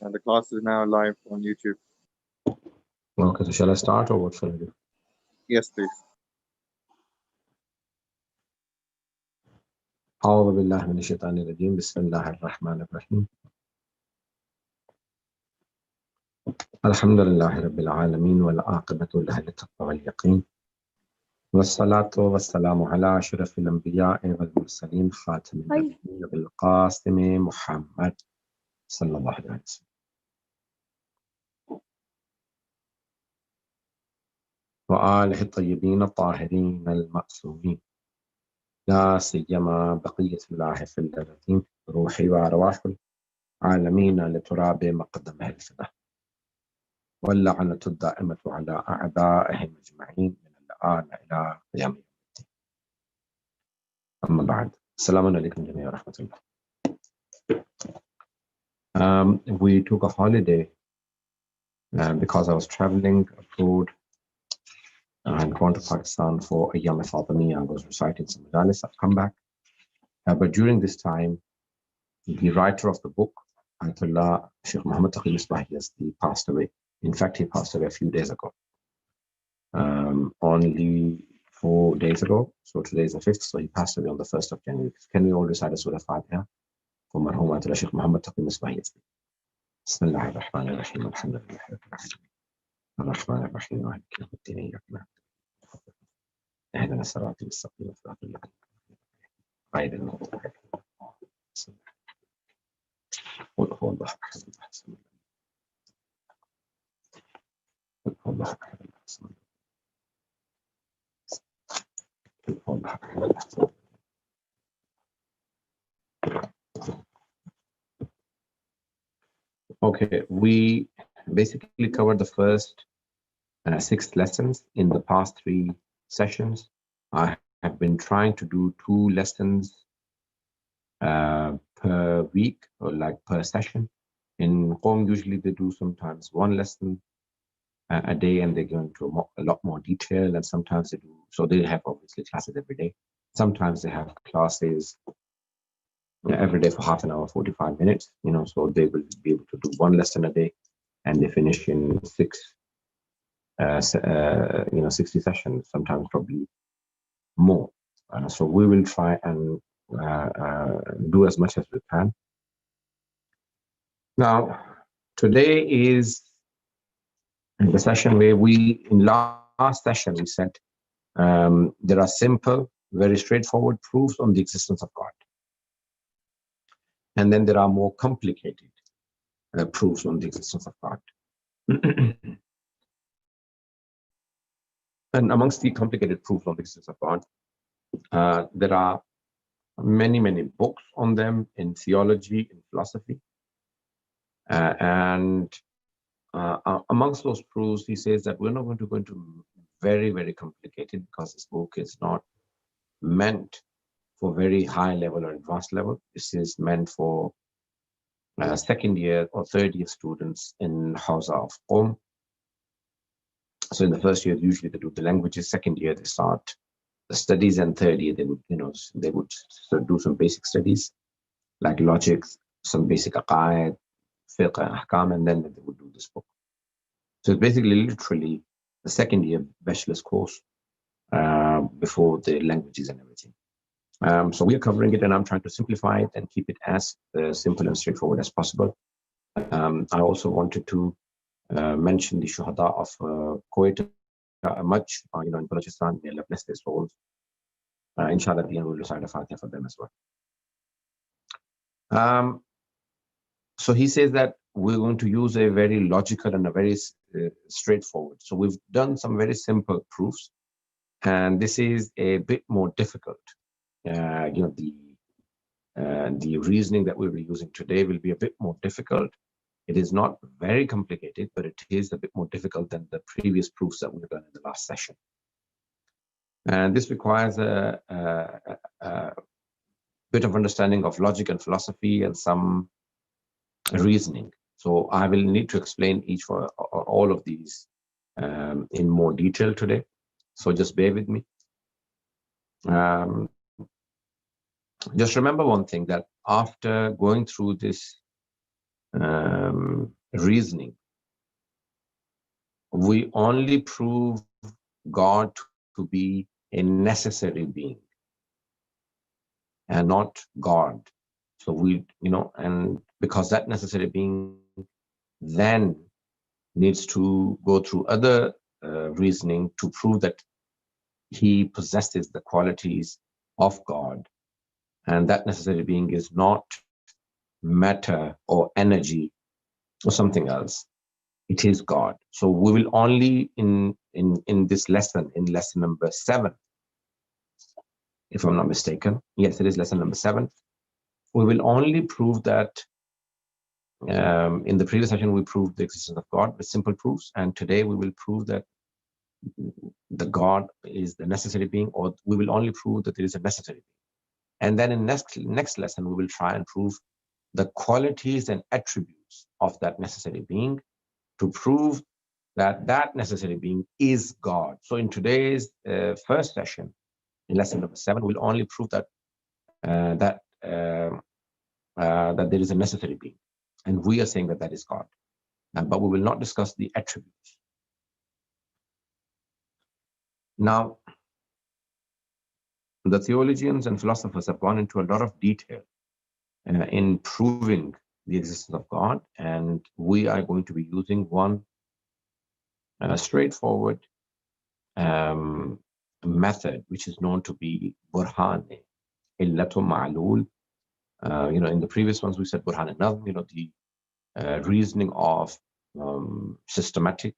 And the class is now live on YouTube. Okay, so shall I start or what shall I do? Yes, please. أعوذ بالله من الشيطان الرجيم بسم الله الرحمن الرحيم الحمد لله رب العالمين والعاقبة لأهل التقوى واليقين والصلاة والسلام على أشرف الأنبياء والمرسلين خاتم النبيين بالقاسم محمد صلى الله عليه وسلم وآله الطيبين الطاهرين المأسومين لا سيما بقية الله في الأرضين روحي وأرواح العالمين لتراب مقدمه الفداء واللعنة الدائمة على أعدائهم أجمعين من الآن إلى قيام الدين. أما بعد السلام عليكم جميعا ورحمة الله. We took a holiday because I was traveling abroad and gone to Pakistan for a Yom Fatami. I was reciting some majalis. I've come back. But during this time, the writer of the book, Ayatollah Sheikh Muhammad Taqi Misbahi, he passed away. In fact, he passed away a few days ago. Only 4 days ago. So today is the 5th. So he passed away on the 1st of January. Can we all recite a Surah Fatiha for Marhum Ayatollah Sheikh Muhammad Taqi Misbahi? Bismillah ar-Rahman ar-Rahim. Alhamdulillah. الرحمن الرحيم مالك يوم الدين إياك نعبد اهدنا الصراط المستقيم صراط الذين غير المغضوب عليهم قل هو الله أحد الله الصمد قل هو الله أحد الله الصمد قل هو الله أحد الله الصمد. Okay, we basically covered the first 6 lessons in the past 3 sessions. I have been trying to do 2 lessons per week or like per session. In Qom, usually they do sometimes 1 lesson a day and they go into a lot more detail, and sometimes they do, so they have obviously classes every day. Sometimes they have classes every day for half an hour, 45 minutes, so they will be able to do 1 lesson a day and they finish in 60 sessions, sometimes probably more. So we will try and do as much as we can. Now, today is the session where in last session, we said there are simple, very straightforward proofs on the existence of God. And then there are more complicated proofs on the existence of God. And amongst the complicated proofs on the existence of God, there are many, many books on them in theology, in philosophy. And amongst those proofs, he says that we're not going to go into very, very complicated, because this book is not meant for very high level or advanced level. This is meant for 2nd year or 3rd year students in Raza of Qom. So in the 1st year, usually they do the languages. 2nd year, they start the studies, and 3rd year, they would do some basic studies like logic, some basic aqaid, fiqh, ahkam, and then they would do this book. So it's basically literally the 2nd year bachelor's course before the languages and everything. So we are covering it, and I'm trying to simplify it and keep it as simple and straightforward as possible. I also wanted to mention the shuhada of Kuwait much, in Balochistan. May Allah bless their souls. Inshallah, at the end, we'll recite a Fatiha for them as well. So he says that we're going to use a very logical and a very straightforward. So we've done some very simple proofs, and this is a bit more difficult. The reasoning that we'll be using today will be a bit more difficult. It is not very complicated, but it is a bit more difficult than the previous proofs that we've done in the last session. And this requires a bit of understanding of logic and philosophy and some reasoning. So I will need to explain all of these in more detail today. So just bear with me. Just remember one thing, that after going through this reasoning. We only prove God to be a necessary being and not God. So we, and because that necessary being then needs to go through other reasoning to prove that he possesses the qualities of God, and that necessary being is not matter or energy or something else. It is God. So we will only in this lesson, in lesson number 7, if I'm not mistaken. Yes, it is lesson number 7. We will only prove that in the previous session we proved the existence of God with simple proofs, and today we will prove that the God is the necessary being, or we will only prove that there is a necessary being. And then in next lesson we will try and prove the qualities and attributes of that necessary being to prove that that necessary being is God. So in today's first session, in lesson number 7, we'll only prove that that there is a necessary being, and we are saying that that is God. But we will not discuss the attributes. Now, the theologians and philosophers have gone into a lot of detail in proving the existence of God, and we are going to be using one straightforward method, which is known to be burhan, illatu ma'lul. In the previous ones we said burhan al-nazm, the reasoning of systematic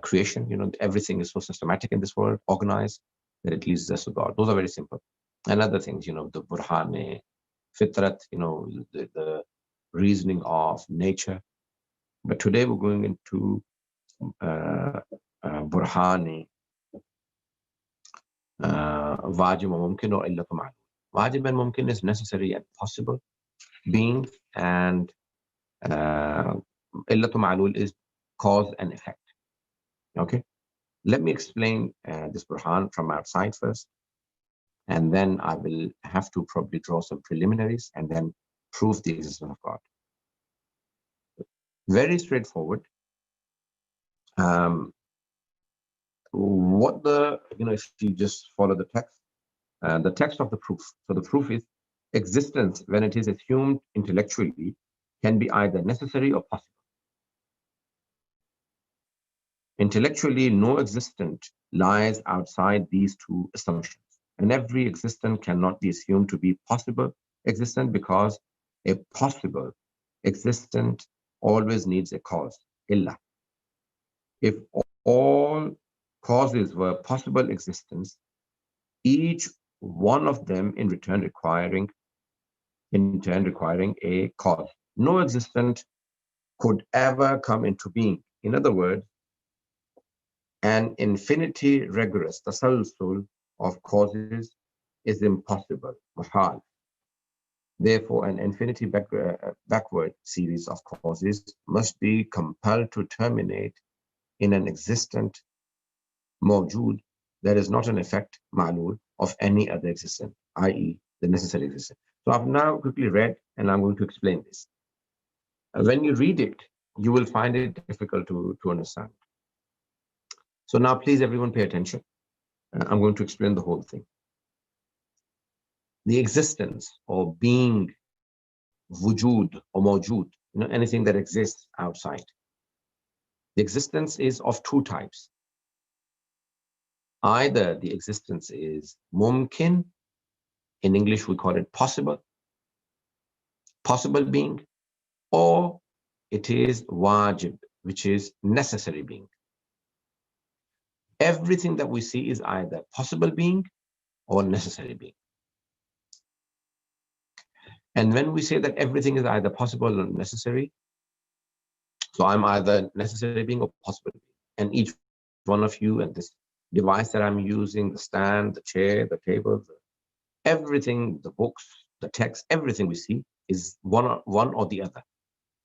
creation. Everything is so systematic in this world, organized, that it leads us to God. Those are very simple. And other things, the burhan fitrat, the reasoning of nature. But today we're going into burhani wajib wa mumkin or illatu ma'lul. Wajib and mumkin is necessary and possible being, and illatu ma'lul is cause and effect. Okay, let me explain this burhan from outside first, and then I will have to probably draw some preliminaries and then prove the existence of God. Very straightforward. If you just follow the text of the proof. So the proof is existence, when it is assumed intellectually, can be either necessary or possible. Intellectually, no existent lies outside these two assumptions, and every existent cannot be assumed to be possible existent, because a possible existent always needs a cause, illa. If all causes were possible existence, each one of them in turn requiring a cause, no existent could ever come into being. In other words, an infinity rigorous tasalsul of causes is impossible, muhal. Therefore, an infinity backward series of causes must be compelled to terminate in an existent mawjood that is not an effect, ma'lul, of any other existence, i.e. the necessary existence. So I've now quickly read, and I'm going to explain this. When you read it, you will find it difficult to understand. So now please everyone pay attention. I'm going to explain the whole thing. The existence or being, wujud or mawjood, anything that exists outside. The existence is of two types. Either the existence is mumkin, in English we call it possible being, or it is wajib, which is necessary being. Everything that we see is either possible being or necessary being. And when we say that everything is either possible or necessary, so I'm either necessary being or possible being. And each one of you and this device that I'm using, the stand, the chair, the table, everything, the books, the text, everything we see is one or the other.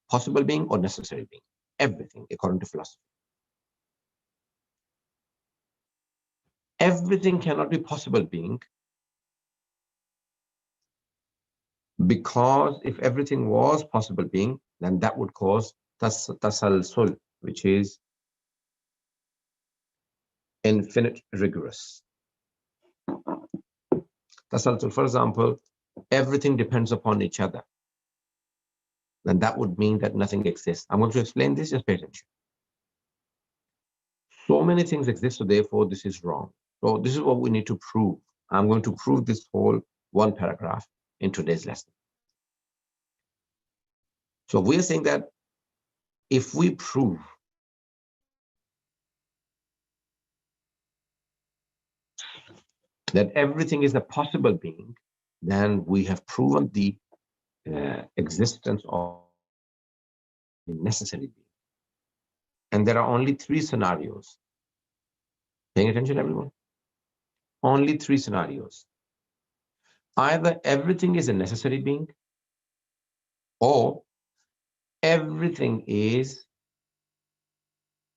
Possible being or necessary being. Everything, according to philosophy. Everything cannot be possible being Because if everything was possible being, then that would cause tasalsul, which is infinite rigorous. Tasalsul, for example, everything depends upon each other. Then that would mean that nothing exists. I'm going to explain this, just pay attention. So many things exist, so therefore this is wrong. So this is what we need to prove. I'm going to prove this whole one paragraph in today's lesson. So we're saying that if we prove that everything is a possible being, then we have proven the existence of a necessary being. And there are only three scenarios. Paying attention, everyone? Only three scenarios. Either everything is a necessary being, or everything is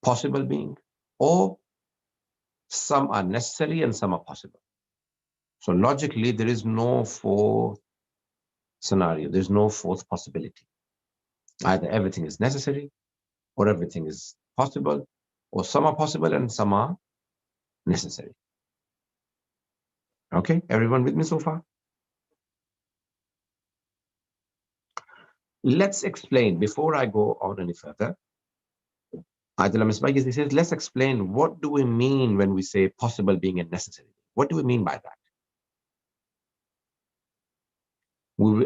possible being, or some are necessary and some are possible. So logically, there is no fourth scenario. There's no fourth possibility. Either everything is necessary, or everything is possible, or some are possible and some are necessary. Okay, everyone with me so far? Let's explain, before I go on any further, he says, let's explain what do we mean when we say possible being and necessary. What do we mean by that?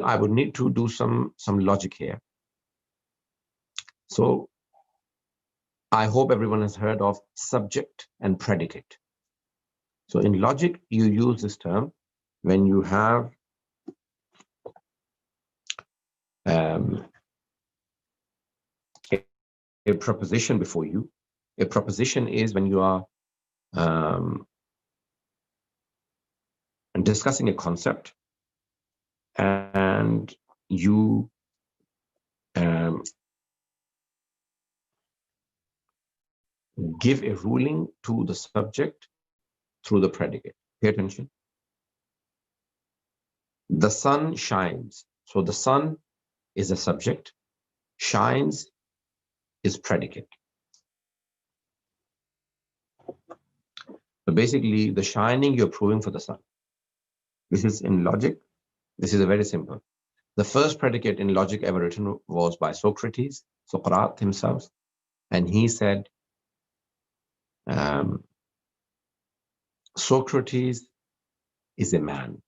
I would need to do some logic here. So I hope everyone has heard of subject and predicate. So in logic, you use this term when you have a proposition before you. A proposition is when you are discussing a concept and you give a ruling to the subject through the predicate. Pay attention. The sun shines. So the sun is a subject. Shines is predicate. So basically, the shining you're proving for the sun. This is in logic. This is a very simple. The first predicate in logic ever written was by Socrates, Socrates himself, and he said, Socrates is a man.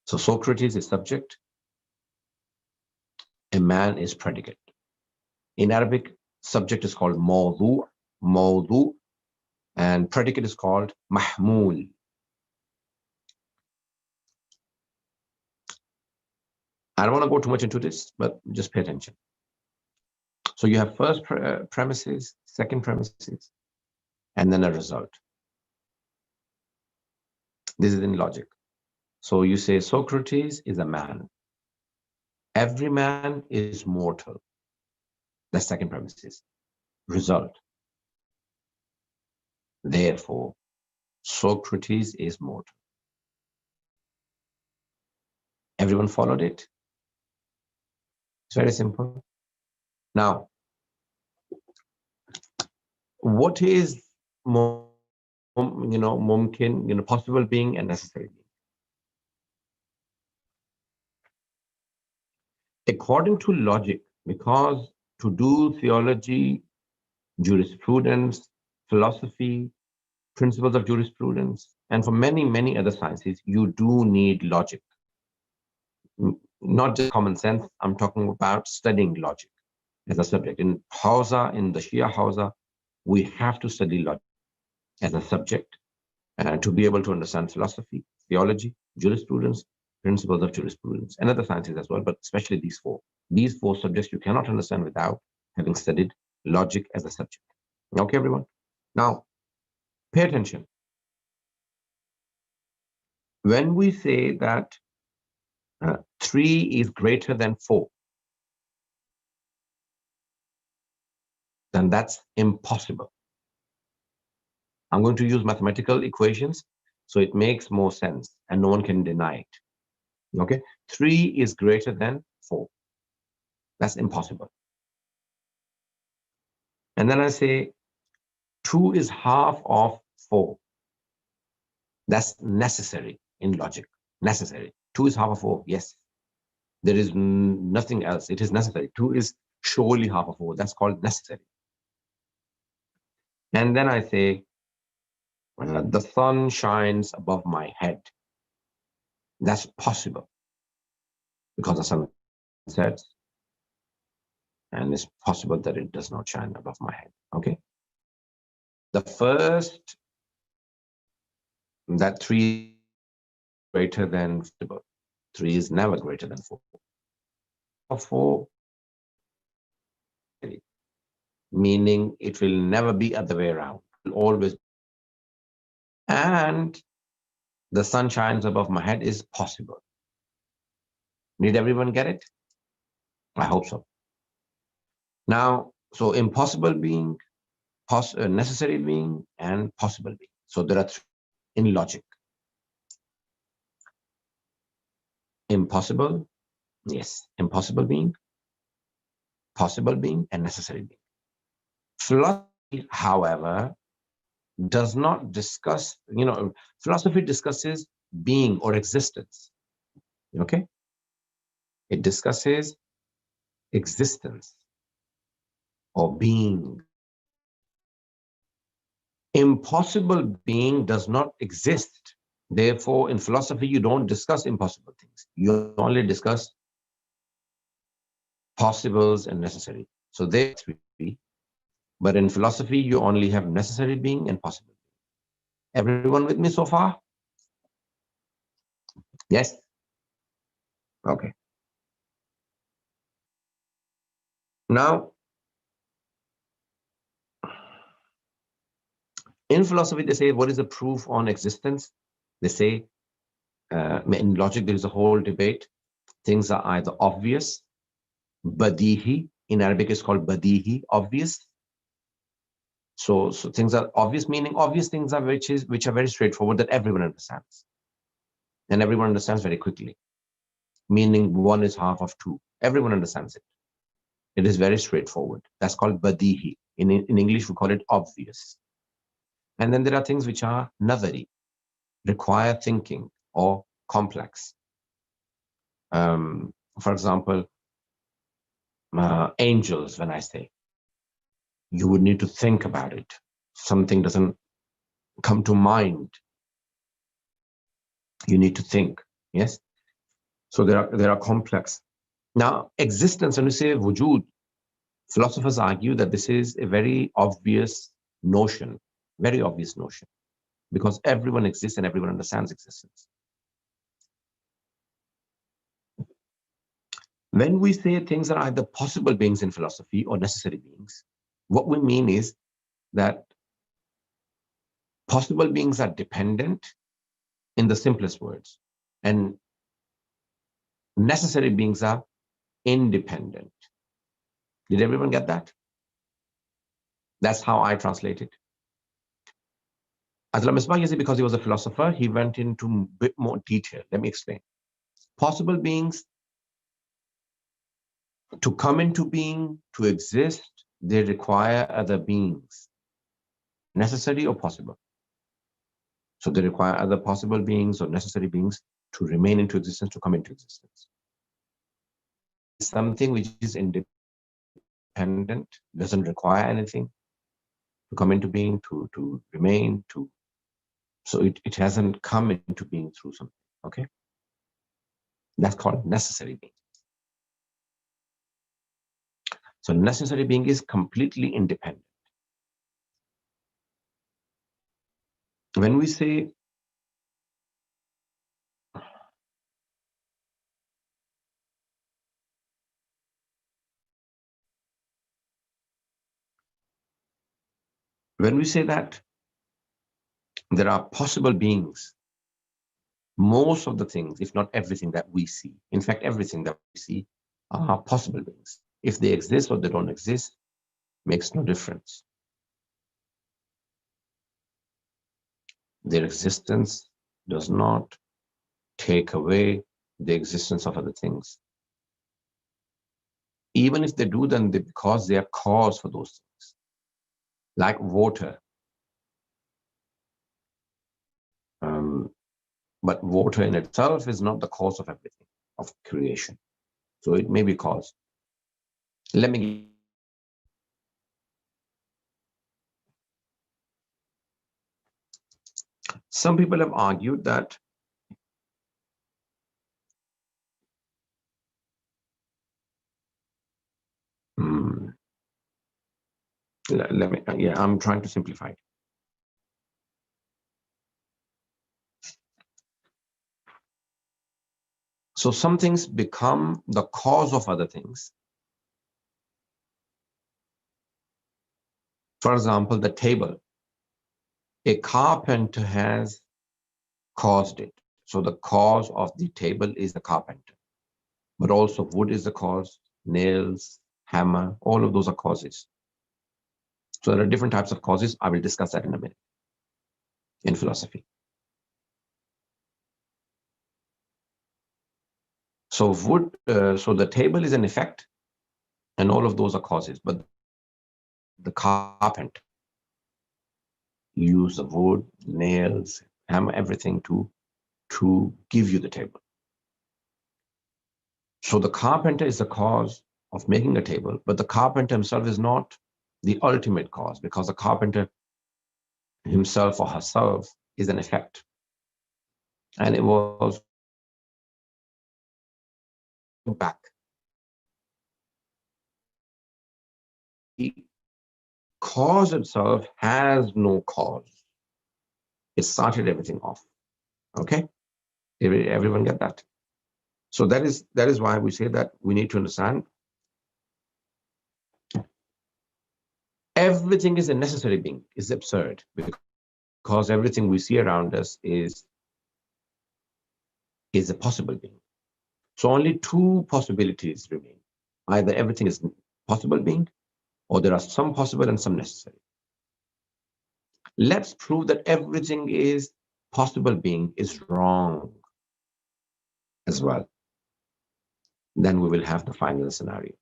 So Socrates is subject, a man is predicate. In Arabic, subject is called mawdu, and predicate is called mahmul. I don't want to go too much into this, but just pay attention. So you have first premises, second premises, and then a result. This is in logic. So you say Socrates is a man. Every man is mortal. That's second premises. Result. Therefore, Socrates is mortal. Everyone followed it? It's very simple. Now, what is mumkin, possible being and necessary being? According to logic, because to do theology, jurisprudence, philosophy, principles of jurisprudence, and for many, many other sciences, you do need logic. Not just common sense, I'm talking about studying logic as a subject. In Hausa, in the Shia Hausa, we have to study logic as a subject to be able to understand philosophy, theology, jurisprudence, principles of jurisprudence, and other sciences as well, but especially these four. These four subjects you cannot understand without having studied logic as a subject. Okay, everyone? Now, pay attention. When we say that 3 is greater than 4, then that's impossible. I'm going to use mathematical equations, so it makes more sense. and no one can deny it. Okay, 3 is greater than 4. That's impossible. And then I say 2 is half of 4. That's necessary in logic. Necessary. 2 is half of 4. Yes. There is nothing else. It is necessary. 2 is surely half of 4. That's called necessary. And then I say, the sun shines above my head. That's possible because the sun sets, and it's possible that it does not shine above my head. Okay. The first, that 3 is greater than 4. 3 is never greater than 4. 4, meaning it will never be other way around. It will always. And the sun shines above my head is possible. Did everyone get it? I hope so. Now, so impossible being, necessary being, and possible being. So there are 3 in logic. Impossible, yes, impossible being, possible being, and necessary being. Philosophy, however, does not discuss, philosophy discusses being or existence. Okay? It discusses existence or being. Impossible being does not exist. Therefore, in philosophy, you don't discuss impossible things. You only discuss possibles and necessary. So there are 3. But in philosophy, you only have necessary being and possible being. Everyone with me so far? Yes? Okay. Now, in philosophy, they say, what is the proof on existence? They say, in logic, there is a whole debate. Things are either obvious, badihi. In Arabic, it's called badihi, obvious. So things are obvious, meaning obvious things are which are very straightforward that everyone understands. And everyone understands very quickly. Meaning 1 is half of 2. Everyone understands it. It is very straightforward. That's called badihi. In English, we call it obvious. And then there are things which are nadhari, require thinking or complex. For example, angels, when I say, you would need to think about it. Something doesn't come to mind. You need to think. Yes. So there are complex. Now, existence, when we say wujud, philosophers argue that this is a very obvious notion, because everyone exists and everyone understands existence. When we say things are either possible beings in philosophy or necessary beings, what we mean is that possible beings are dependent in the simplest words, and necessary beings are independent. Did everyone get that? That's how I translate it. As Misbah, because he was a philosopher, he went into a bit more detail. Let me explain. Possible beings, to come into being, to exist, they require other beings. Necessary or possible? So they require other possible beings or necessary beings to remain into existence, to come into existence. Something which is independent, doesn't require anything to come into being, to remain, so it hasn't come into being through something. Okay? That's called necessary being. So necessary being is completely independent. When we say that there are possible beings, most of the things, if not everything that we see, in fact, everything that we see are possible beings. If they exist or they don't exist, makes no difference. Their existence does not take away the existence of other things. Even if they do, then because they are cause for those things. Like water. But water in itself is not the cause of everything, of creation. So it may be cause. Let me give some people have argued that I'm trying to simplify it. So some things become the cause of other things. For example, the table. A carpenter has caused it. So the cause of the table is the carpenter. But also wood is the cause, nails, hammer, all of those are causes. So there are different types of causes. I will discuss that in a minute in philosophy. So wood, so the table is an effect, and all of those are causes. But the carpenter use the wood, nails, hammer, everything to give you the table. So the carpenter is the cause of making a table, but the carpenter himself is not the ultimate cause, because the carpenter himself or herself is an effect. And it was back. The cause itself has no cause. It started everything off. Okay? Everyone get that? So that is why we say that we need to understand everything is a necessary being. Is absurd, because everything we see around us is a possible being. So only two possibilities remain. Either everything is possible being, or there are some possible and some necessary. Let's prove that everything is possible being is wrong as well. Then we will have the final scenario.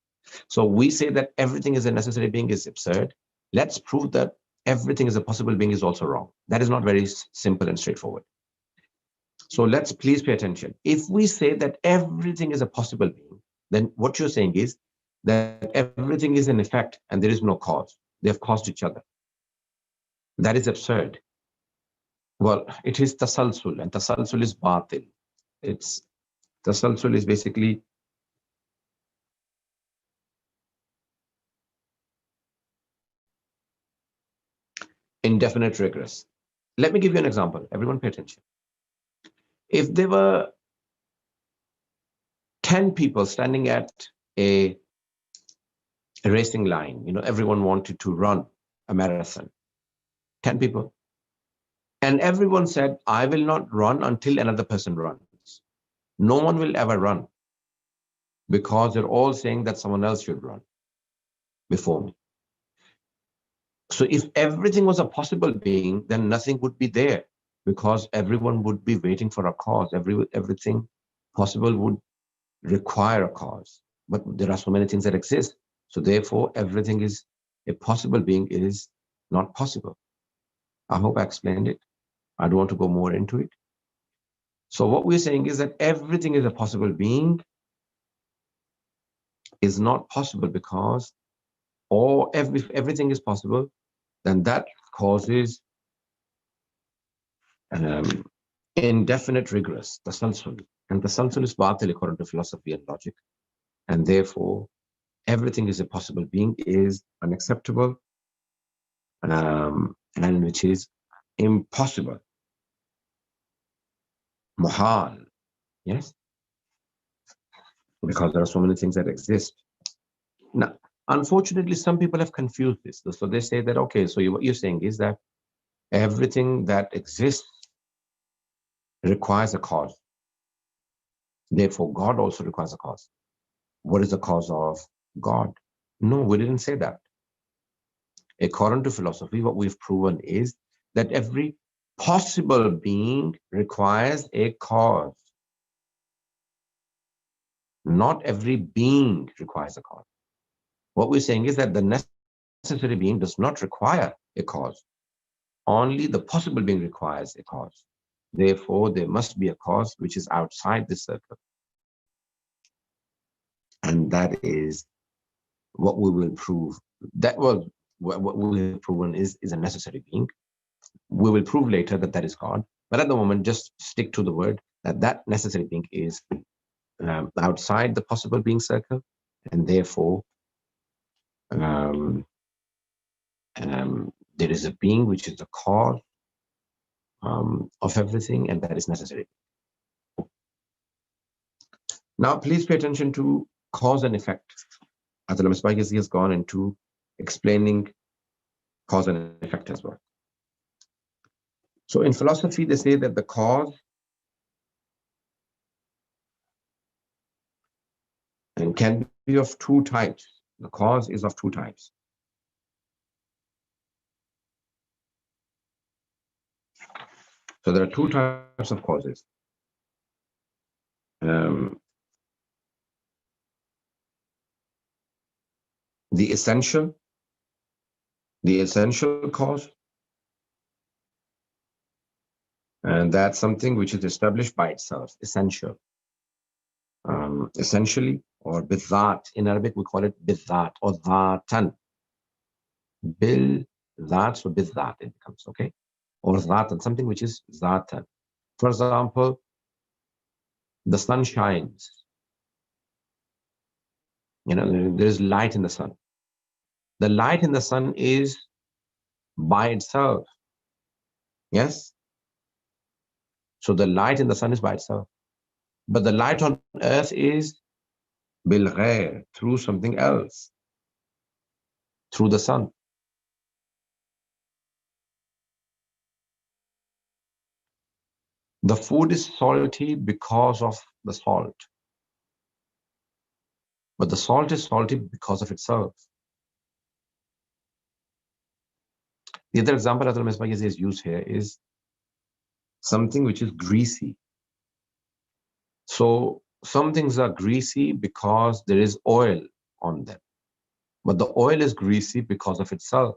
So we say that everything is a necessary being is absurd. Let's prove that everything is a possible being is also wrong. That is not very simple and straightforward. So let's please pay attention. If we say that everything is a possible being, then what you're saying is that everything is an effect and there is no cause. They have caused each other. That is absurd. Well, it is tasalsul, and tasalsul is batil. It's tasalsul is basically indefinite regress. Let me give you an example. Everyone pay attention. If there were 10 people standing at a racing line, everyone wanted to run a marathon, 10 people. And everyone said, I will not run until another person runs. No one will ever run, because they're all saying that someone else should run before me. So if everything was a possible being, then nothing would be there, because everyone would be waiting for a cause. Everything possible would require a cause. But there are so many things that exist. So therefore, everything is a possible being is not possible. I hope I explained it. I don't want to go more into it. So what we're saying is that everything is a possible being is not possible, because if everything is possible, then that causes indefinite regress, tasalsul. And tasalsul is batil according to philosophy and logic. And therefore, everything is a possible being is unacceptable, and which is impossible. Muhal, yes? Because there are so many things that exist. Now, unfortunately, some people have confused this. So they say that, okay, so what you're saying is that everything that exists requires a cause. Therefore, God also requires a cause. What is the cause of God? No, we didn't say that. According to philosophy, what we've proven is that every possible being requires a cause. Not every being requires a cause. What we're saying is that the necessary being does not require a cause. Only the possible being requires a cause. Therefore, there must be a cause which is outside this circle. And that is what we will prove. That was what we have proven is a necessary being. We will prove later that that is God. But at the moment, just stick to the word that that necessary being is outside the possible being circle. And therefore, there is a being which is the cause of everything, and that is necessary. Now, please pay attention to cause and effect. Athalam Spikes has gone into explaining cause and effect as well. So in philosophy, they say that the cause and can be of two types. The cause is of two types. So there are two types of causes. The essential cause, and that's something which is established by itself, essential. Essentially, or bizat. In Arabic, we call it bizat or dhatan. Bil that, so bizat it becomes, okay? Or dhatan, something which is dhatan. For example, the sun shines. You know, there is light in the sun. The light in the sun is by itself. Yes? So the light in the sun is by itself. But the light on earth is bil ghair, through something else, through the sun. The food is salty because of the salt. But the salt is salty because of itself. The other example that Al-Misbah is used here is something which is greasy. So some things are greasy because there is oil on them. But the oil is greasy because of itself.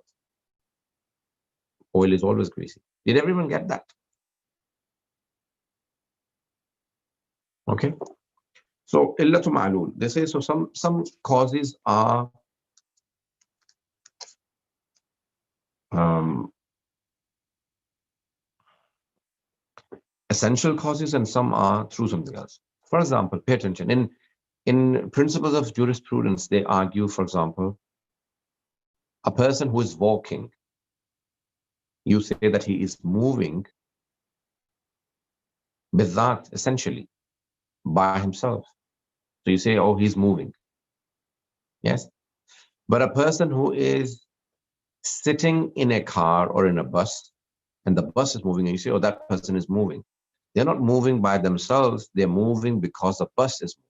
Oil is always greasy. Did everyone get that? Okay. So illatu ma'lul. They say so some causes are essential causes and some are through something else. For example, pay attention. In principles of jurisprudence, they argue, for example, a person who is walking, you say that he is moving with that essentially by himself. So you say, oh, he's moving. Yes. But a person who is sitting in a car or in a bus and the bus is moving and you say, oh, that person is moving. They're not moving by themselves. They're moving because the bus is moving.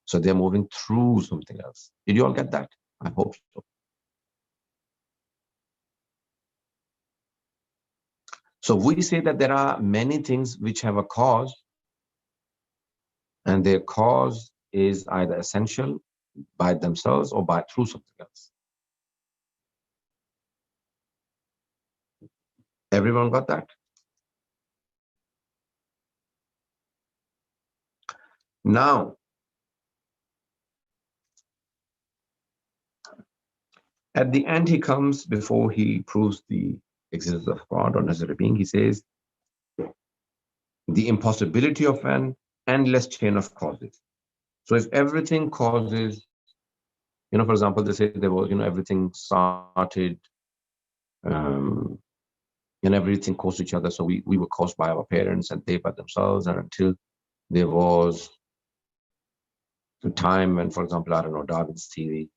So they're moving through something else. Did you all get that? I hope so. So we say that there are many things which have a cause, and their cause is either essential by themselves or by through something else. Everyone got that? Now, at the end, he comes before he proves the existence of God or necessary being. He says, the impossibility of an endless chain of causes. So if everything causes, for example, they say there was, everything started, and everything caused each other. So we were caused by our parents and they by themselves, and until there was a time when, for example, I don't know, Darwin's theory,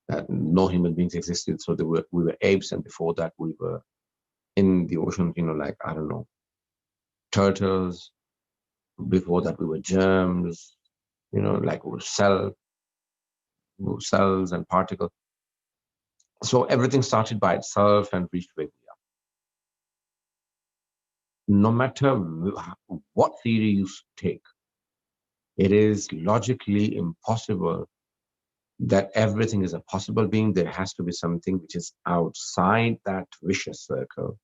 that no human beings existed. So we were apes, and before that we were in the ocean, like, I don't know, turtles. Before that we were germs, like we were cells and particles. So everything started by itself and reached where we are. No matter what theory you take, It is logically impossible that everything is a possible being. There has to be something which is outside that vicious circle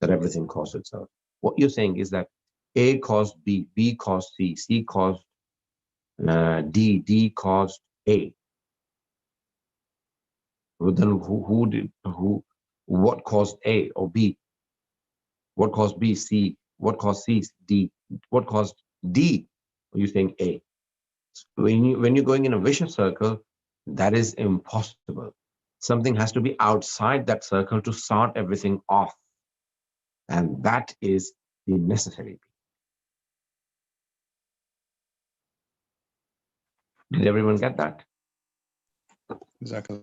that everything caused itself. What you're saying is that A caused B, B caused C, C caused D, D caused A. Well, then what caused A or B? What caused B, C? What caused C, D? What caused D? Are you saying A? When you're going in a vicious circle, that is impossible. Something has to be outside that circle to start everything off. And that is the necessary. Did everyone get that? Exactly.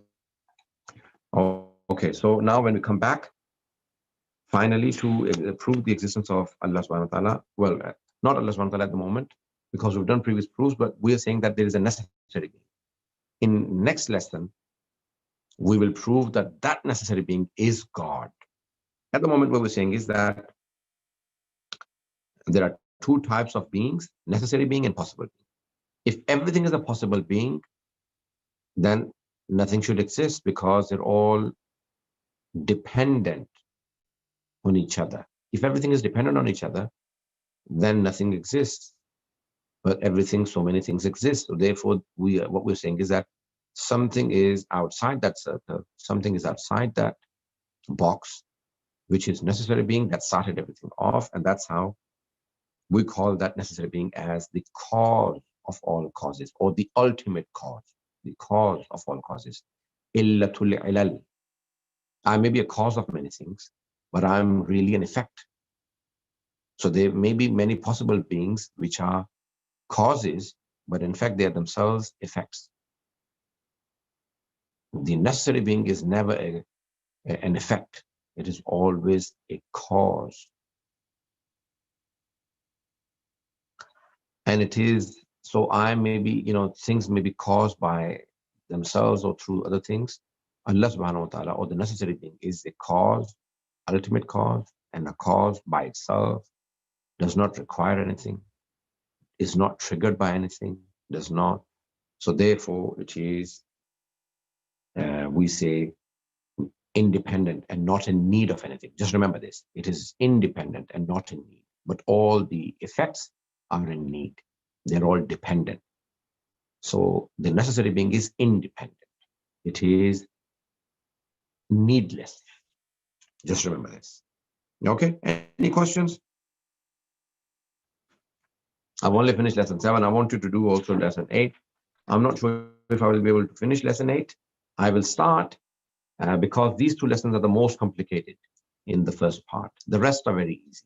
Oh, okay, so now when we come back, finally to prove the existence of Allah subhanahu wa ta'ala, well, not Allah subhanahu wa ta'ala at the moment, because we've done previous proofs, but we are saying that there is a necessary being. In next lesson, we will prove that that necessary being is God. At the moment, what we're saying is that there are two types of beings, necessary being and possible being. If everything is a possible being, then nothing should exist because they're all dependent on each other. If everything is dependent on each other, then nothing exists. But everything, so many things exist. So therefore, what we're saying is that something is outside that circle, something is outside that box, which is necessary being that started everything off. And that's how we call that necessary being as the cause of all causes, or the ultimate cause, the cause of all causes. Illatul ilal. I may be a cause of many things, but I'm really an effect. So there may be many possible beings which are causes, but in fact they are themselves effects. The necessary being is never an effect. It is always a cause. And it is, so I may be, things may be caused by themselves or through other things. Allah subhanahu wa ta'ala, or the necessary being, is a cause, ultimate cause, and a cause by itself, does not require anything, is not triggered by anything, does not. So therefore, it is, we say, independent and not in need of anything. Just remember this, it is independent and not in need, but all the effects are in need. They're all dependent. So the necessary being is independent. It is needless. Just remember this. Okay, any questions? I've only finished lesson 7. I want you to do also lesson 8. I'm not sure if I will be able to finish lesson 8. I will start because these two lessons are the most complicated in the first part. The rest are very easy.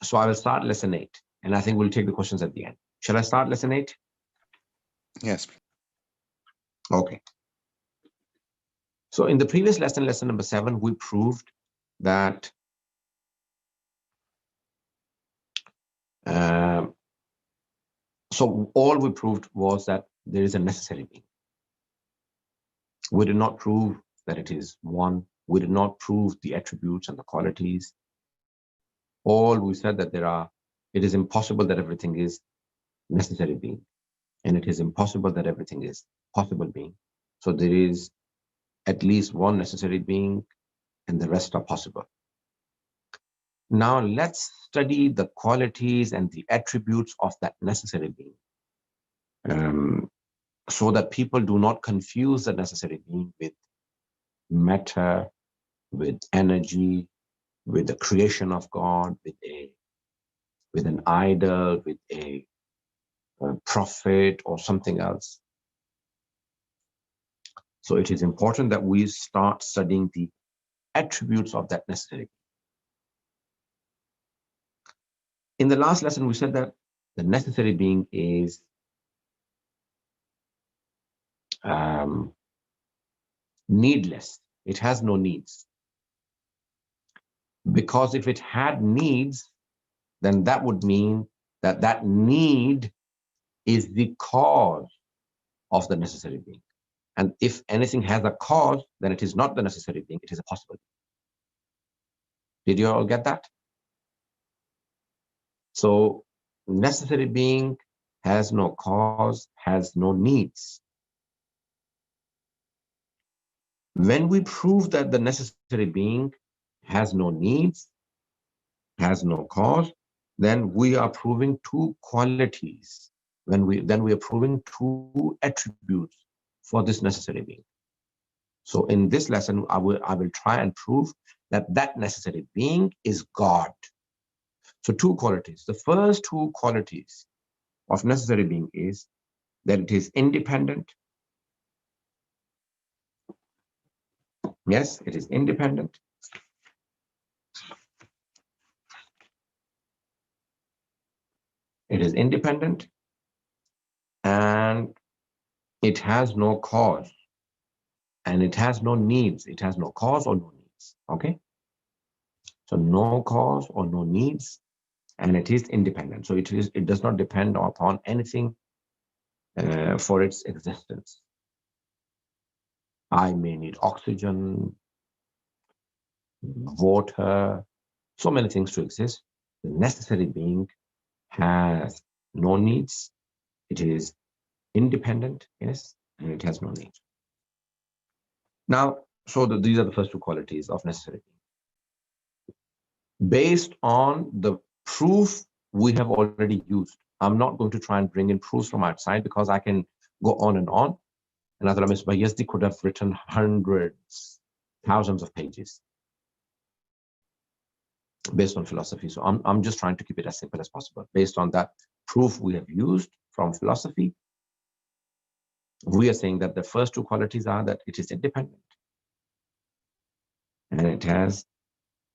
So I will start lesson 8, and I think we'll take the questions at the end. Shall I start lesson 8? Yes. Okay. So in the previous lesson, lesson number 7, we proved that so all we proved was that there is a necessary being. We did not prove that it is one. We did not prove the attributes and the qualities. All we said that it is impossible that everything is necessary being, and it is impossible that everything is possible being. So there is at least one necessary being, and the rest are possible. Now let's study the qualities and the attributes of that necessary being, so that people do not confuse the necessary being with matter, with energy, with the creation of God, with an idol, with a prophet or something else. So it is important that we start studying the attributes of that necessary being. In the last lesson, we said that the necessary being is needless. It has no needs. Because if it had needs, then that would mean that that need is the cause of the necessary being. And if anything has a cause, then it is not the necessary being, it is a possible being. Did you all get that? So necessary being has no cause, has no needs. When we prove that the necessary being has no needs, has no cause, then we are proving two qualities. Then we are proving two attributes for this necessary being. So in this lesson, I will try and prove that that necessary being is God. So two qualities. The first two qualities of necessary being is that it is independent. Yes, it is independent. It is independent and it has no cause and it has no needs. It has no cause or no needs. Okay. So no cause or no needs, and it is independent. So it does not depend upon anything for its existence. I may need oxygen, water, so many things to exist. The necessary being has no needs. It is independent, yes, and it has no needs. Now, so these are the first two qualities of necessary being. Based on the proof we have already used, I'm not going to try and bring in proofs from outside because I can go on and on. And Azra Misbah Yazdi could have written hundreds, thousands of pages based on philosophy. So I'm just trying to keep it as simple as possible. Based on that proof we have used from philosophy, we are saying that the first two qualities are that it is independent and it has,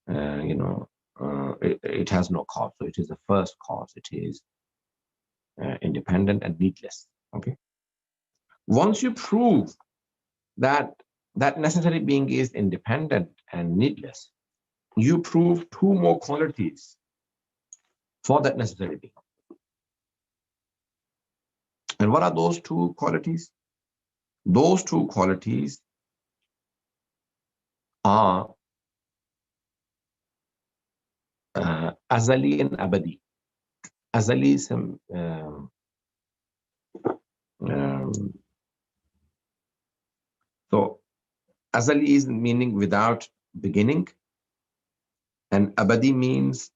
it has no cause. So it is the first cause. It is independent and needless. Okay. Once you prove that that necessary being is independent and needless, you prove two more qualities for that necessary being. And what are those two qualities? Those two qualities are azali and abadi. Azali is so azali is meaning without beginning, and abadi means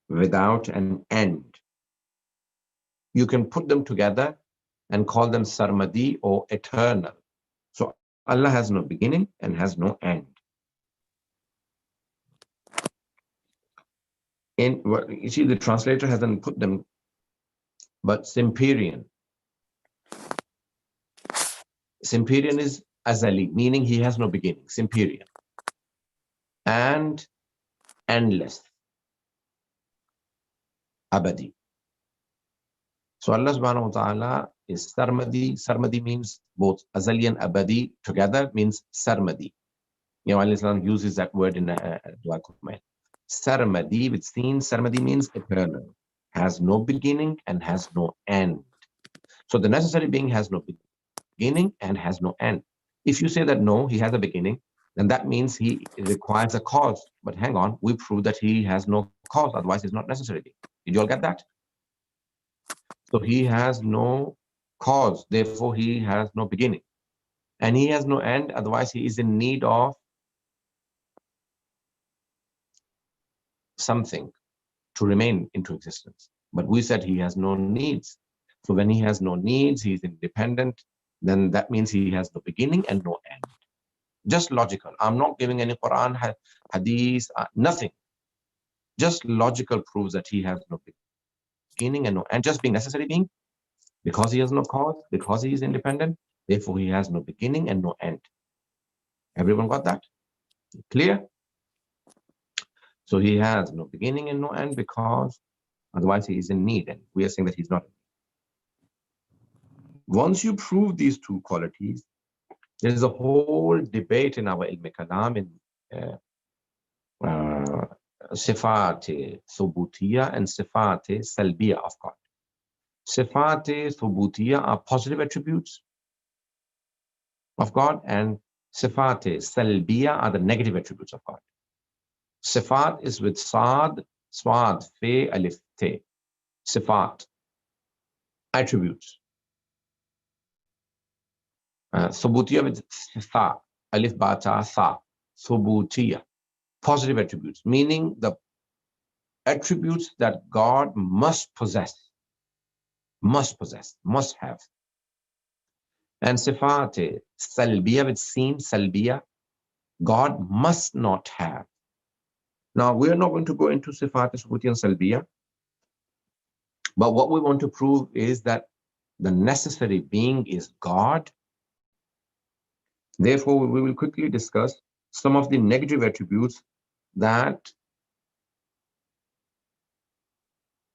without an end. You can put them together and call them sarmadi or eternal. So Allah has no beginning and has no end. You see, the translator hasn't put them, but Simperian. Simperian is azali, meaning he has no beginning, Simperian. And endless, abadi. So Allah subhanahu wa ta'ala is sarmadi. Sarmadi means both azali and abadi together means sarmadi. You know, Allah uses that word in Dua Kumail. Sarmadi with seen, sarmadi means eternal, has no beginning and has no end. So the necessary being has no beginning and has no end. If you say that no, he has a beginning, then that means he requires a cause. But hang on, we prove that he has no cause, otherwise it's not necessary. Did you all get that? So he has no cause, therefore he has no beginning. And he has no end, otherwise he is in need of something to remain into existence. But we said he has no needs. So when he has no needs, he's independent, then that means he has no beginning and no end. Just logical. I'm not giving any Quran, Hadith, nothing. Just logical proves that he has no beginning and no end. Just being necessary being, because he has no cause, because he is independent, therefore he has no beginning and no end. Everyone got that? Clear? So he has no beginning and no end because otherwise he is in need, and we are saying that he's not. Once you prove these two qualities, there is a whole debate in our ilm kalam in sifat thubutiya and sifat salbiya of God. Sifat thubutiya are positive attributes of God, and sifat salbiya are the negative attributes of God. Sifat is with sad, swad, fe, alif, te. Sifat. attributes. Subutiya with tha, alif ba ta tha, subutiya, positive attributes, meaning the attributes that God must possess, must have. And sifat salbiya with sin, salbiya, God must not have. Now, we are not going to go into sifat subutiya and salbiya, but what we want to prove is that the necessary being is God. Therefore, we will quickly discuss some of the negative attributes that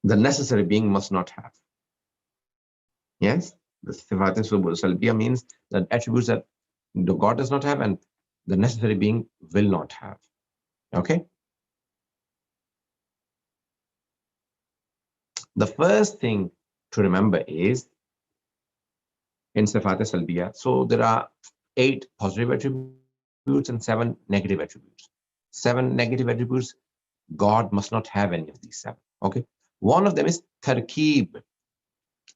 the necessary being must not have. Yes, the sifat salbiya means that attributes that the God does not have and the necessary being will not have. Okay. The first thing to remember is in sifat salbiya, so there are 8 positive attributes and 7 negative attributes. 7 negative attributes, God must not have any of these 7. Okay. One of them is tarkeeb,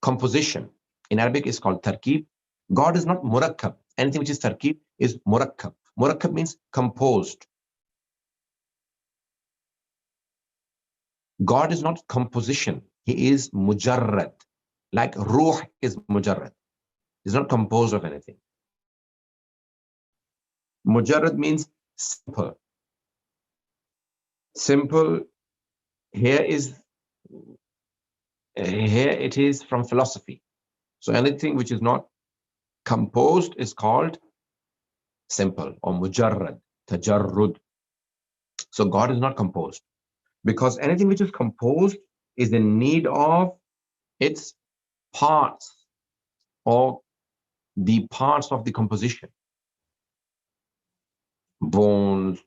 composition. In Arabic is called tarkeeb. God is not murakkab. Anything which is tarkeeb is murakkab. Murakkab means composed. God is not composition. He is mujarrad. Like ruh is mujarrad. It's not composed of anything. Mujarrad means simple. Simple. Here it is from philosophy. So anything which is not composed is called simple or mujarrad, tajarrud. So God is not composed, because anything which is composed is in need of its parts or the parts of the composition. Bones,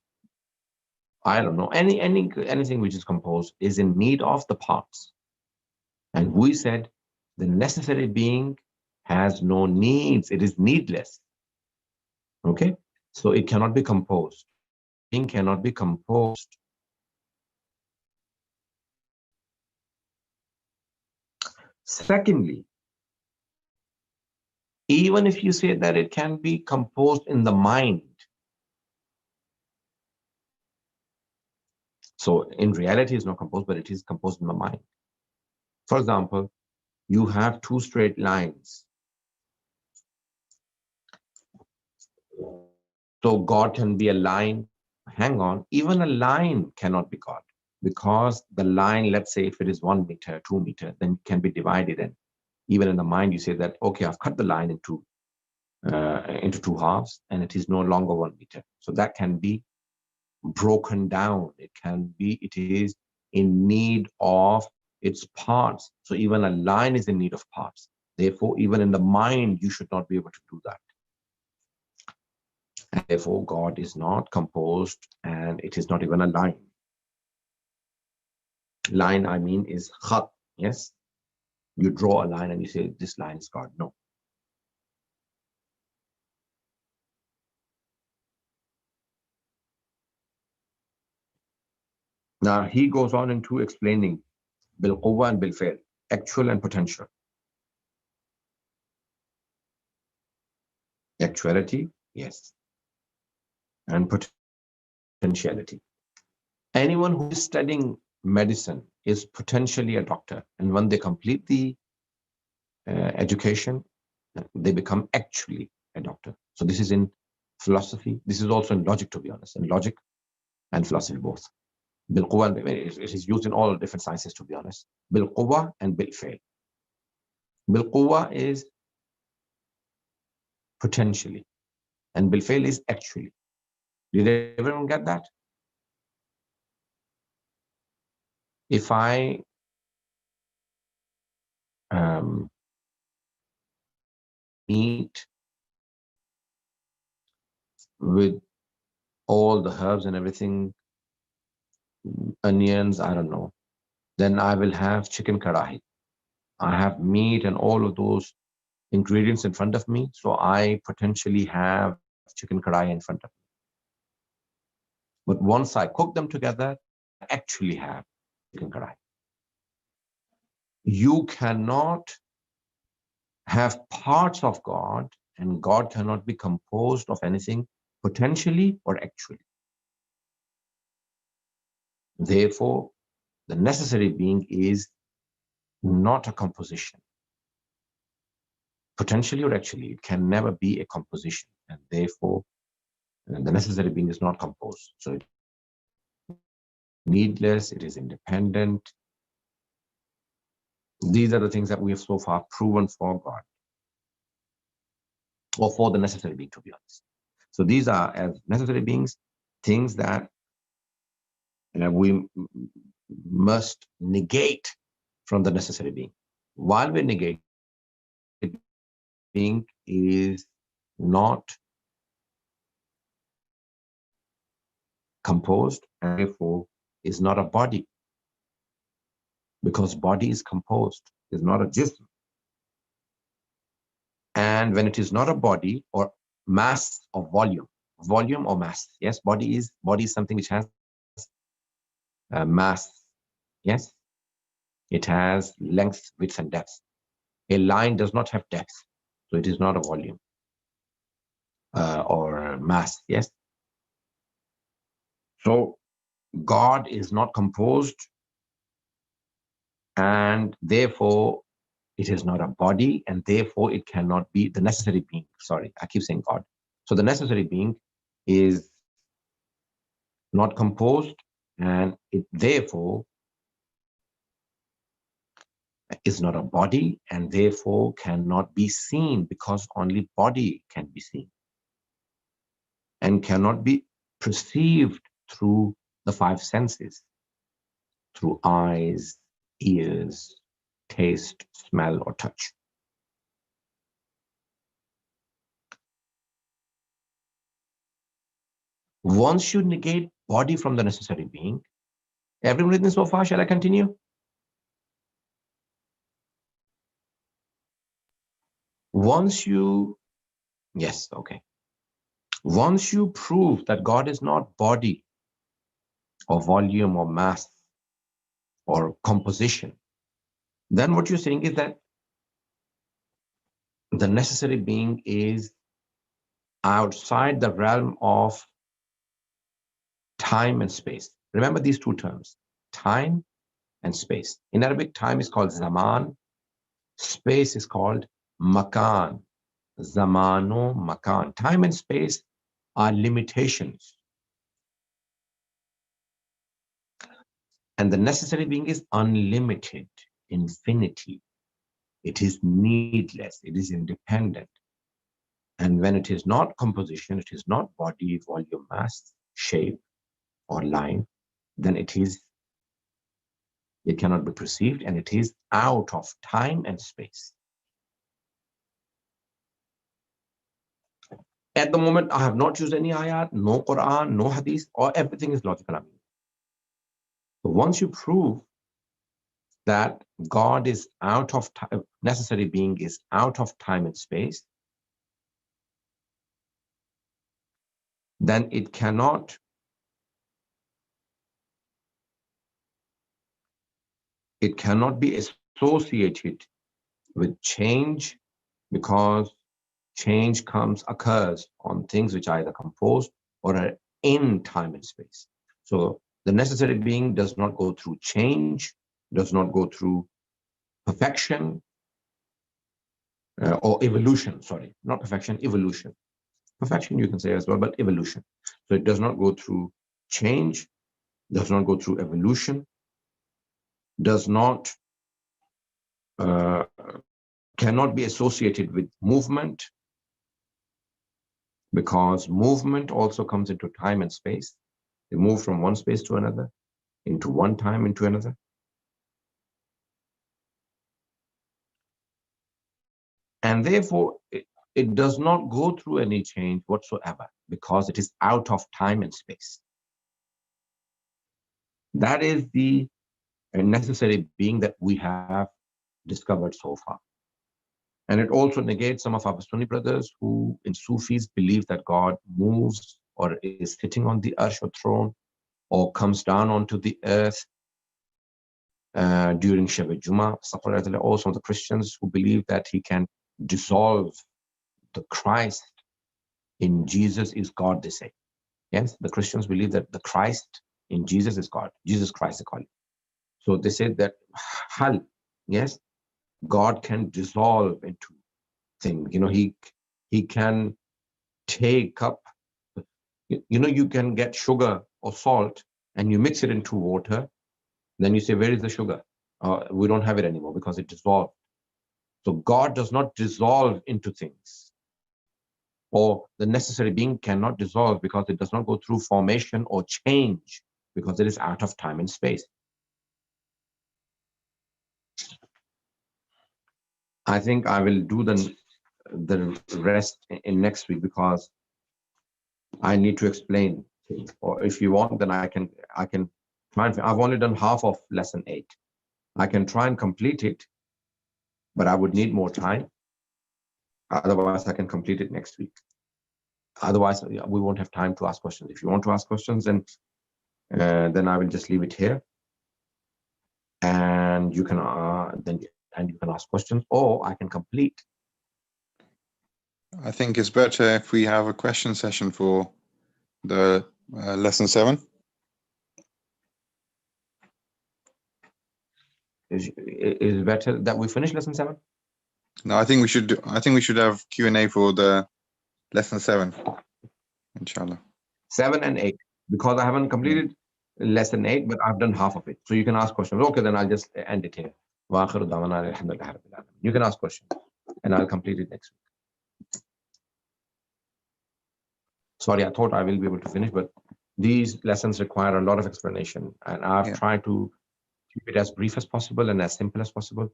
I don't know, anything which is composed is in need of the parts. And we said the necessary being has no needs, it is needless. Okay, so it cannot be composed. Being cannot be composed. Secondly, even if you say that it can be composed in the mind, so in reality it's not composed, but it is composed in the mind. For example, you have 2 straight lines. So God can be a line. Hang on, even a line cannot be God, because the line, let's say if it is 1 meter, 2 meter, then it can be divided. And even in the mind, you say that, okay, I've cut the line into 2 halves and it is no longer 1 meter. So that can be broken down. It is in need of its parts. So even a line is in need of parts. Therefore, even in the mind, you should not be able to do that. And therefore, God is not composed, and it is not even a line. Line, I mean, is khat. Yes, you draw a line and you say this line is God. No. Now he goes on into explaining bil quwwa and bil fi'l, actual and potential. Actuality, yes, and potentiality. Anyone who is studying medicine is potentially a doctor, and when they complete the education, they become actually a doctor. So this is in philosophy. This is also in logic, to be honest, in logic and philosophy both. Bil quwwa, it is used in all different sciences, to be honest. Bil quwwa and bil fi'l. Bil quwwa is potentially, and bil fi'l is actually. Did everyone get that? If I eat with all the herbs and everything, onions, I don't know, then I will have chicken karahi. I have meat and all of those ingredients in front of me, so I potentially have chicken karahi in front of me. But once I cook them together, I actually have chicken karahi. You cannot have parts of God, and God cannot be composed of anything potentially or actually. Therefore, the necessary being is not a composition. Potentially or actually, it can never be a composition, and therefore the necessary being is not composed. So it's needless, it is independent. These are the things that we have so far proven for God, or for the necessary being, to be honest. So these are, as necessary beings, things that we must negate from the necessary being. While we negate, being is not composed, and therefore is not a body, because body is composed, is not a jism. And when it is not a body or mass or volume or mass, yes, body is something which has mass, yes, it has length, width, and depth. A line does not have depth, so it is not a volume or mass, yes. So God is not composed, and therefore it is not a body, and therefore it cannot be the necessary being. Sorry, I keep saying God. So the necessary being is not composed, and it therefore is not a body, and therefore cannot be seen, because only body can be seen, and cannot be perceived through the five senses, through eyes, ears, taste, smell, or touch. Once you negate body from the necessary being, everyone with me so far? Shall I continue? Once you, yes, okay. Once you prove that God is not body or volume or mass or composition, then what you're saying is that the necessary being is outside the realm of time and space. Remember these two terms, time and space. In Arabic, time is called zaman, space is called makan. Zamano makan. Time and space are limitations. And the necessary being is unlimited, infinity. It is needless, it is independent. And when it is not composition, it is not body, volume, mass, shape, or line, then it cannot be perceived, and it is out of time and space. At the moment, I have not used any ayat, no Quran, no hadith, or everything is logical. So once you prove that God is out of time, necessary being is out of time and space, then it cannot be associated with change, because change occurs on things which are either composed or are in time and space. So the necessary being does not go through change, does not go through perfection or evolution, sorry, not perfection, evolution. Perfection you can say as well, but evolution. So it does not go through change, does not go through evolution, does not, cannot be associated with movement, because movement also comes into time and space. They move from one space to another, into one time into another. And therefore, it does not go through any change whatsoever, because it is out of time and space. That is the necessary being that we have discovered so far. And it also negates some of our Sunni brothers who in Sufis believe that God moves or is sitting on the arsh or throne or comes down onto the earth during Shab Juma. Also the Christians who believe that he can dissolve the Christ in Jesus is God, they say. Yes, the Christians believe that the Christ in Jesus is God. Jesus Christ, they call it. So they say that hal, yes, God can dissolve into things. You know, he can take up, you know, you can get sugar or salt and you mix it into water. Then you say, where is the sugar? We don't have it anymore because it dissolved. So God does not dissolve into things, or the necessary being cannot dissolve because it does not go through formation or change, because it is out of time and space. I think I will do the rest in next week because I need to explain things. Or if you want, then I can try and, I've only done half of lesson 8. I can try and complete it, but I would need more time. Otherwise, I can complete it next week. Otherwise, we won't have time to ask questions. If you want to ask questions, then I will just leave it here, and you can ask questions, or I can complete. I think it's better if we have a question session for the lesson 7. Is better that we finish lesson 7? No, I think we should have Q&A for the lesson 7, inshallah. 7 and 8, because I haven't completed lesson 8, but I've done half of it. So you can ask questions. Okay, then I'll just end it here. You can ask questions, and I'll complete it next week. Sorry, I thought I will be able to finish, but these lessons require a lot of explanation, and I've tried to keep it as brief as possible and as simple as possible.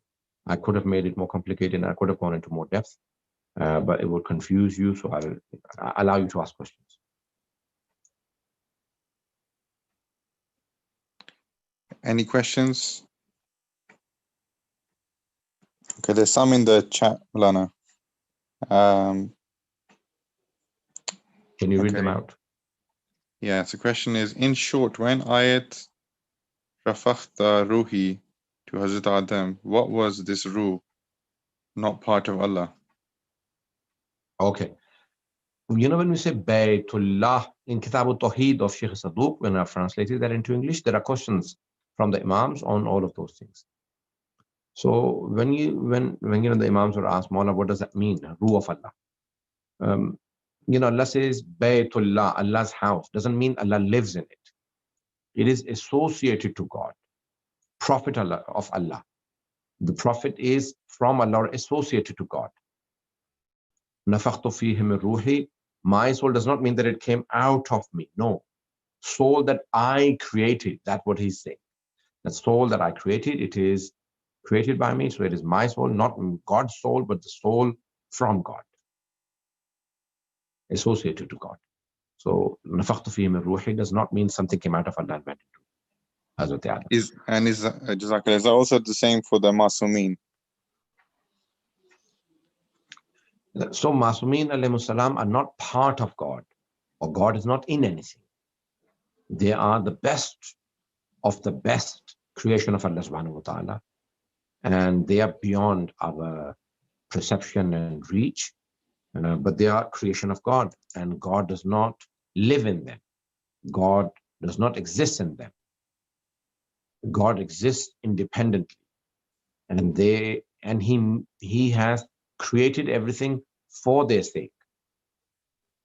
I could have made it more complicated, and I could have gone into more depth, but it would confuse you, so I'll allow you to ask questions. Any questions? Okay, there's some in the chat, Maulana. Can you read them out? Yeah, so the question is, in short, when ayat Rafakhta Ruhi to Hazrat Adam, what was this ruh? Not part of Allah. Okay. You know, when we say Baytullah in Kitab al-Tawheed of Sheikh Saduq, when I've translated that into English, there are questions from the Imams on all of those things. So when you know the Imams were asked, Maulana, what does that mean? Ruh of Allah. You know, Allah says Baytullah, Allah's house, doesn't mean Allah lives in it. It is associated to God. Prophet Allah, of Allah. The Prophet is from Allah, associated to God. Nafakhtu fihi min ruhi. My soul does not mean that it came out of me. No. Soul that I created, that's what he's saying. The soul that I created, it is created by me. So it is my soul, not God's soul, but the soul from God, associated to God. So nafakhtu fihi min ruhi does not mean something came out of Allah and went into Hazrat Adam. Is that also the same for the Masumin? So Masumin alayhi salam are not part of God, or God is not in anything. They are the best of the best creation of Allah subhanahu wa ta'ala, and they are beyond our perception and reach, but they are creation of God, and God does not live in them. God does not exist in them. God exists independently, and he has created everything for their sake,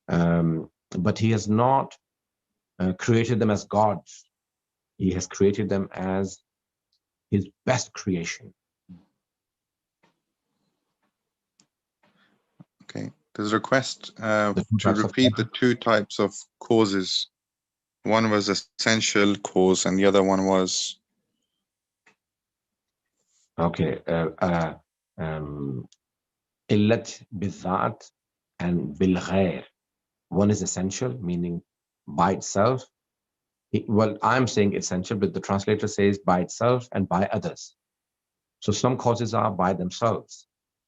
but he has not created them as gods. He has created them as his best creation. Okay, there's a request to repeat the 2 types of causes. One was essential cause, and the other one was... Okay. Illat bizat and bilghair. One is essential, meaning by itself. Well, I'm saying essential, but the translator says by itself and by others. So some causes are by themselves.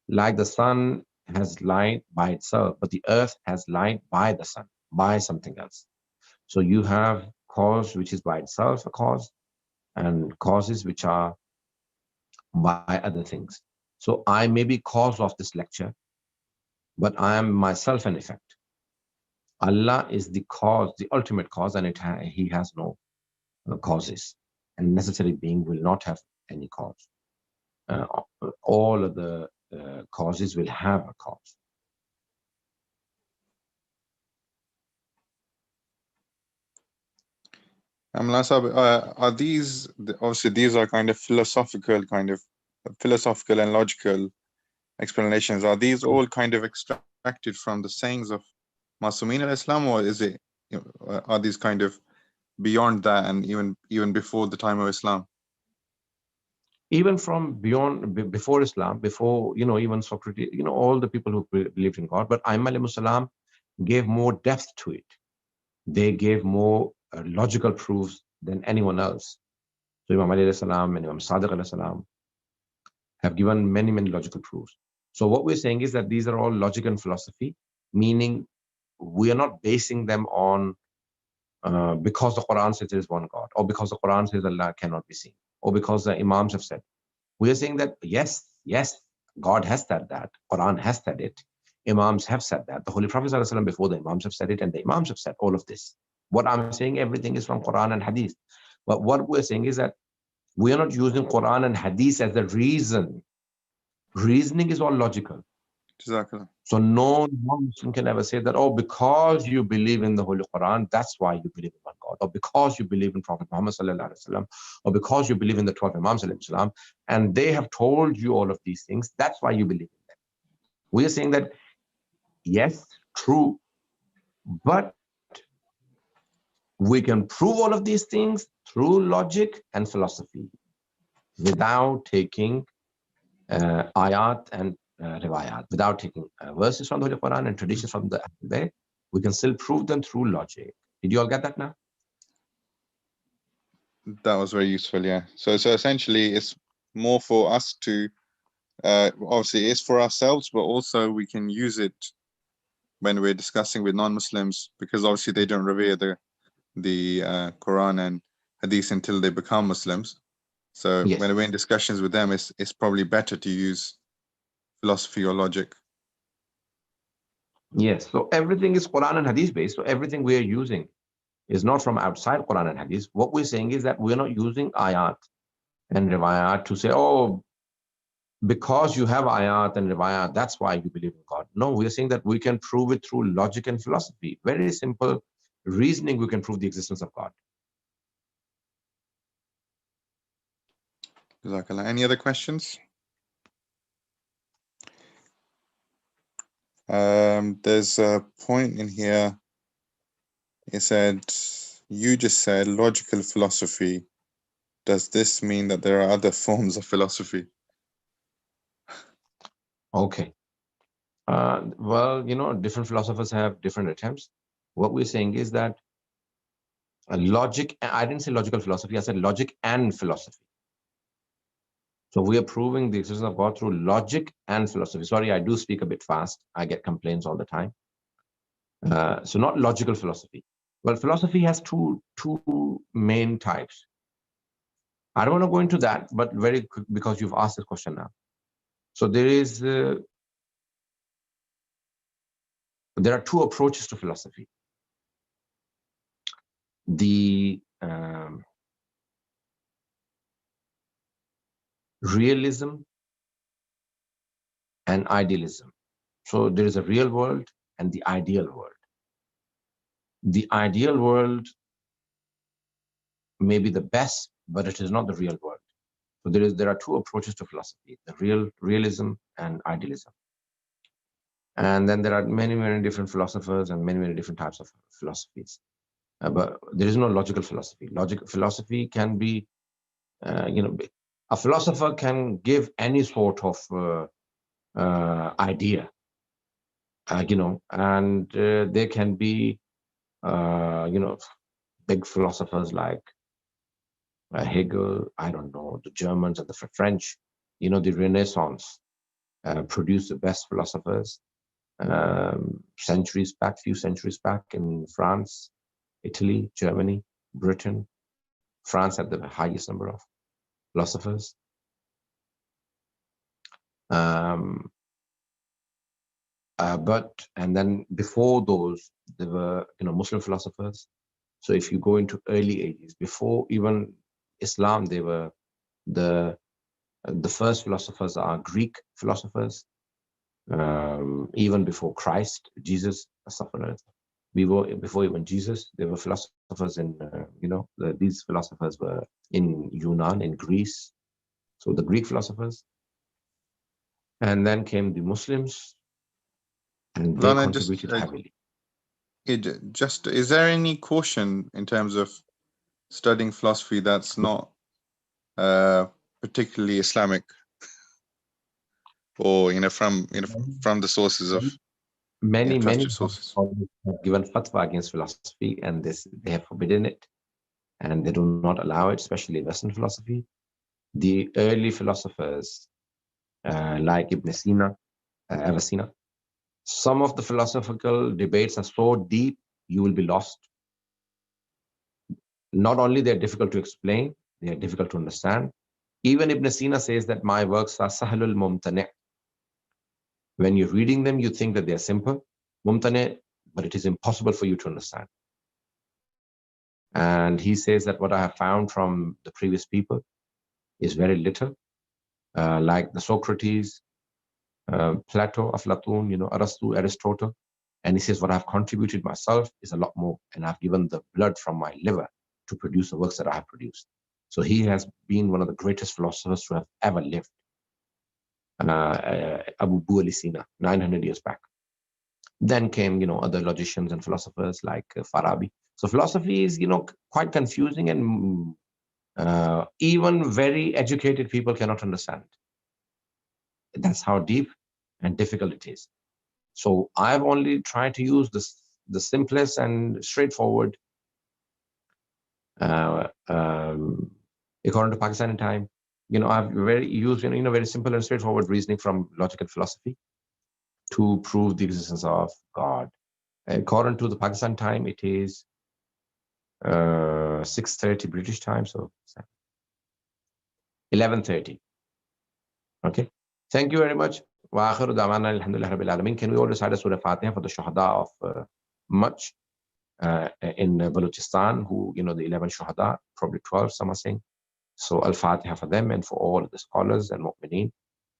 Like the sun has light by itself, but the earth has light by the sun, by something else. So you have cause which is by itself a cause, and causes which are by other things. So I may be cause of this lecture, but I am myself an effect. Allah is the cause, the ultimate cause, and He has no causes. And necessary being will not have any cause. All of the causes will have a cause. Maulana Sahib, are these, obviously these are kind of philosophical and logical explanations. Are these all kind of extracted from the sayings of Masumin al-Islam, or is it, are these kind of beyond that and even before the time of Islam? Even from before Islam, before, even Socrates, all the people who believed in God, but Aimma alayhimus salam gave more depth to it. They gave more logical proofs than anyone else. So Imam Ali alayhi salam and Imam Sadiq alayhi salam have given many, many logical proofs. So what we're saying is that these are all logic and philosophy, meaning we are not basing them on because the Quran says there is one God, or because the Quran says Allah cannot be seen, or because the Imams have said. We are saying that yes, God has said that, Quran has said it, Imams have said that, the Holy Prophet ﷺ before the Imams have said it, and the Imams have said all of this. What I'm saying, everything is from Quran and Hadith. But what we're saying is that we are not using Quran and Hadith as the reason. Reasoning is all logical. Exactly. So no Muslim can ever say that, oh, because you believe in the Holy Quran, that's why you believe in one God, or because you believe in Prophet Muhammad sallallahu alaihi wasallam, or because you believe in the 12 Imams sallallahu alaihi wasallam, and they have told you all of these things, that's why you believe in them. We are saying that, yes, true, but we can prove all of these things through logic and philosophy without taking ayat and riwayat, without taking verses from the Holy Quran and traditions from the Ahlul. We can still prove them through logic. Did you all get that now? That was very useful, yeah. So essentially it's more for us to, obviously it's for ourselves, but also we can use it when we're discussing with non-Muslims, because obviously they don't revere the Quran and Hadith until they become Muslims. So Yes. when we're in discussions with them, it's probably better to use philosophy or logic. Yes. So everything is Quran and Hadith based. So everything we are using is not from outside Quran and Hadith. What we're saying is that we're not using ayat and riwayat to say, oh, because you have ayat and riwayat, that's why you believe in God. No, we're saying that we can prove it through logic and philosophy. Very simple reasoning, we can prove the existence of God. Jazakallah. Any other questions? There's a point in here. It said, you just said logical philosophy. Does this mean that there are other forms of philosophy? Okay. Well, different philosophers have different attempts. What we're saying is that logic, I didn't say logical philosophy, I said logic and philosophy. So we are proving the existence of God through logic and philosophy. Sorry, I do speak a bit fast. I get complaints all the time. So not logical philosophy. Well, philosophy has two main types. I don't want to go into that, but very quick, because you've asked this question now. So there are two approaches to philosophy. The realism and idealism. So there is a real world and the ideal world. The ideal world may be the best, but it is not the real world. So there are two approaches to philosophy: the realism and idealism. And then there are many, many different philosophers and many, many different types of philosophies. But there is no logical philosophy. Logical philosophy can be, a philosopher can give any sort of idea, and there can be, big philosophers like Hegel, I don't know, the Germans and the French, the Renaissance produced the best philosophers few centuries back in France, Italy, Germany, Britain. France had the highest number of philosophers. And then before those, there were, Muslim philosophers. So if you go into early ages, before even Islam, they were the first philosophers are Greek philosophers. Even before Christ, Jesus, before even Jesus, there were philosophers in, these philosophers were in Yunnan, in Greece. So the Greek philosophers. And then came the Muslims, and they Maulana, contributed heavily. Is there any caution in terms of studying philosophy that's not particularly Islamic, or from the sources of Many trusted sources? have given fatwa against philosophy, and they have forbidden it, and they do not allow it, especially Western philosophy. The early philosophers, like Ibn Sina, Avicenna, some of the philosophical debates are so deep, you will be lost. Not only they're difficult to explain, they are difficult to understand. Even Ibn Sina says that my works are sahlul mumtani'. When you're reading them, you think that they're simple, mumtani', but it is impossible for you to understand. And he says that what I have found from the previous people is very little, like the Socrates, Plato, Aflatun, Arastu, Aristotle. And he says what I've contributed myself is a lot more, and I've given the blood from my liver to produce the works that I have produced. So he has been one of the greatest philosophers to have ever lived. Abu Ali Sina, 900 years back. Then came, other logicians and philosophers like Farabi. So philosophy is, quite confusing, and even very educated people cannot understand it. That's how deep and difficult it is. So I've only tried to use the simplest and straightforward, according to Pakistani time. I've used very simple and straightforward reasoning from logical philosophy to prove the existence of God. According to the Pakistan time, it is 6:30 British time, so 11:30. Okay. Thank you very much. Can we all recite a Surah Fatiha for the Shuhada of Much in Balochistan, who, the 11 Shuhada, probably 12, some are saying. So Al-Fatiha for them and for all the scholars and mu'mineen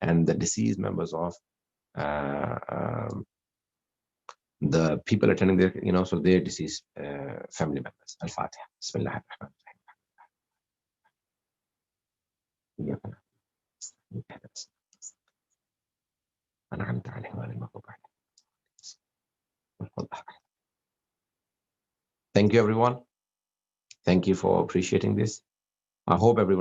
and the deceased members of the people attending their, so their deceased family members. Al-Fatiha. Bismillah Thank you, everyone. Thank you for appreciating this. I hope everyone